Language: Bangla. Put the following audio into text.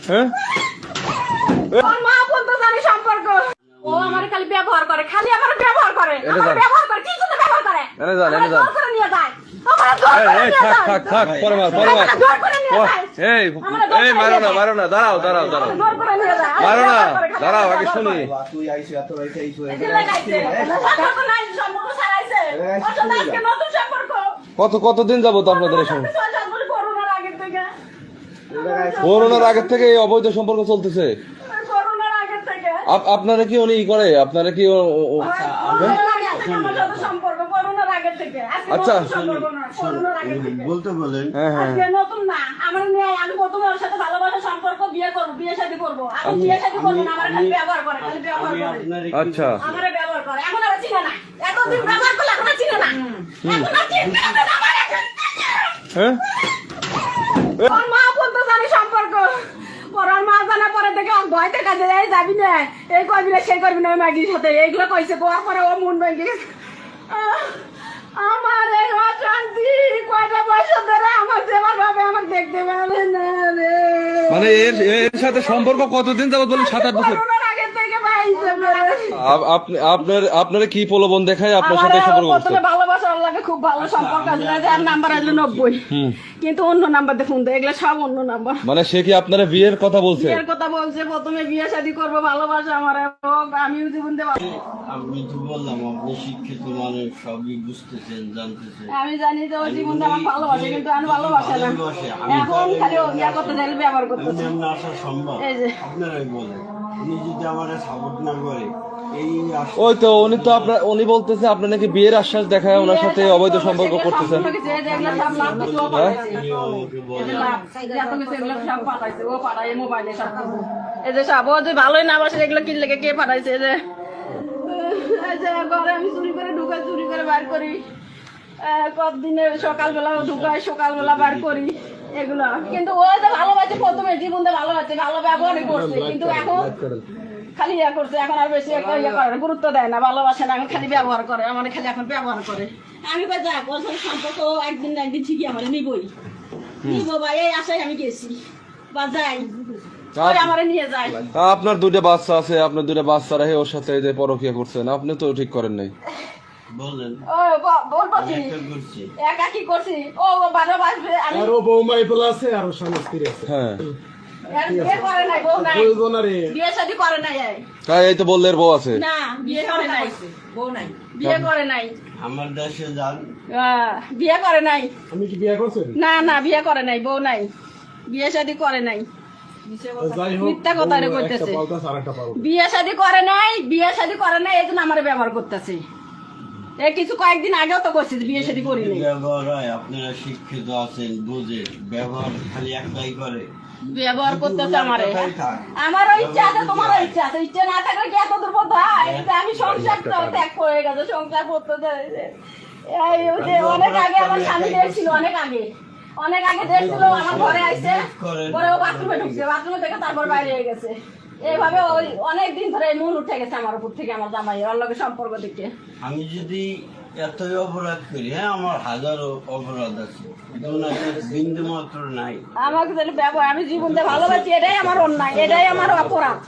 হ্যাঁ মা বলতে জানি সম্পর্ক ও আমার খালি ব্যবহার করে খালি আমার ব্যবহার করে ব্যবহার করে কি জন্য ব্যবহার করে এনে যান নিয়ে যায় থাক পরে মার এই মারো না দাঁড়াও দাঁড়াও আগে শুনি। কতদিন যাবো তো আপনাদের সঙ্গে? করোনার আগের থেকে এই অবৈধ সম্পর্ক চলতেছে। আপনারা কি উনি করে আপনারা কি আচ্ছা বলতে বলেন নতুন না আমার আমি প্রথমে ওর সাথে ভালোবাসা সম্পর্ক বিয়ে করবো বিয়ে শাদী করবো আমি বিয়ে শাদী করবো না আমার খালি ব্যবহার করে আচ্ছা আমার ব্যবহার করে এখন আর চিনে না এতদিন ব্যবহার করলে এখন চিনে না হ্যাঁ ওর মা বলতে জানি সম্পর্ক পরার মা জানা পরে দেখে ভয়তে কাজে যাবি না এই করবি না সেই করবি না মাগির সাথে এইগুলো কইছে কোয়ার পরে ও মন ভেঙে গেছে আমার এই অশান্তি কয়টা পয়সা ধরে আমার যেবার ভাবে আমার দেখতে পারে না রে মানে এর সাথে সম্পর্ক কতদিন যাবত বলেন? 7-8 বছর আগে থেকে পাইছে আপনারা কি প্রলোভন দেখায় আপনার সাথে সম্পর্ক করতে? ভালোবাসা লাগে খুব ভালো সম্পর্ক আছে যার নাম্বার আসলে 90 কিন্তু অন্য নাম্বার দিয়ে ফোন দেয় এগুলো সব অন্য নাম্বার। মানে সে কি আপনারা বিয়ের কথা বলছে? বিয়ের কথা বলছে প্রথমে বিয়ে শাদী করবো ভালোবাসা আমার আমিও জীবন দেব। আমি তো বললাম আপনি শিক্ষিত মানুষ সবই বুঝতেছেন জানতেছেন। আমি জানি যে ওই জীবনটা আমার ভালোবাসে কিন্তু আমি ভালোবাসা না এখন খালি ও বিয়ে করতে চাইলে ব্যবহার করতেছে। এমনি আসা সম্ভব আপনারাই বলেন উনি যদি আমার সাপোর্ট না করে ওই তো উনি বলতেছে আপনার নাকি বিয়ের আশ্বাস দেখায় ওনার সাথে অবৈধ সম্পর্ক করতেছেন। ভালোই না বাসে এগুলো কিনলে কে পাঠাইছে যে ঘরে আমি চুরি করে ঢুকাই চুরি করে বার করি কতদিনে সকালবেলা ঢুকাই সকালবেলা বার করি এগুলো কিন্তু ও যে ভালোবাসে প্রথমে জীবনটা ভালোবাসে ভালো ব্যবহারই করছে কিন্তু এখন খালি ইয়া করছে এখন আর বেশি একটা ইয়ে করে গুরুত্ব দেয় না ভালোবাসে না এখন খালি ব্যবহার করে আমার খালি এখন ব্যবহার করে আমি কই যাক ওর সাথে সম্পর্ক একদিন না একদিন ঠিকই আমার নিবো ভাই এই আশায় আমি গেছি বা যাই আমারে নিয়ে যায়। আপনার দুটো বাচ্চা আছে আপনার দুটো বাচ্চা রেখে ওর সাথে যে পরকীয়া করছেন আপনি তো ঠিক করেন নাই বলেন একা কি করছি ও বারো বাসবে আরো বৌমাই বলা আছে আরো স্বামী স্ত্রী আছে। হ্যাঁ বিয়ে শাদী করে নাই তাই এই তো বললেন বউ আছে না বিয়ে করে নাই বউ নাই বিয়ে করে নাই আমার দেশে যান বিয়ে করে নাই। আমি কি বিয়ে করছেন? না বিয়ে করে নাই বউ নাই বিয়ে শাদী করে নাই মিথ্যা কথা রে কইতেছে বিয়ে শাদী করে নাই এই জন্য আমার ব্যবহার করতেছে এই কিছু কয়েকদিন আগেও তো করছে বিয়ে শাদী করি নাই ব্যবহার হয় আপনারা শিক্ষিত আছেন বুঝে ব্যবহার খালি একটাই করে ব্যবহার করতেছে আমারও ইচ্ছা আছে তোমারও ইচ্ছা আছে ইচ্ছা না থাকলে কি এত দূর পথ হয় আমি সংসার ত্যাগ করে গেছে সংসার করতে অনেক আগে আমার স্বামী দেখছিল অনেক আগে দেখছিল আমার ঘরে আসছে পরে ও বাথরুমে ঢুকছে বাথরুমে থেকে তারপর বাইরে হয়ে গেছে এইভাবে ওই অনেক দিন ধরে মন উঠে গেছে আমার উপর থেকে আমার জামাই ওর লগে সম্পর্ক দেখে। আমি যদি এতই অপরাধ করি হ্যাঁ আমার হাজারো অপরাধ আছে বিন্দু মাত্র নাই আমাকে ব্যবহার আমি জীবনটা ভালোবাসি এটাই আমার অন্যায় এটাই আমার অপরাধ।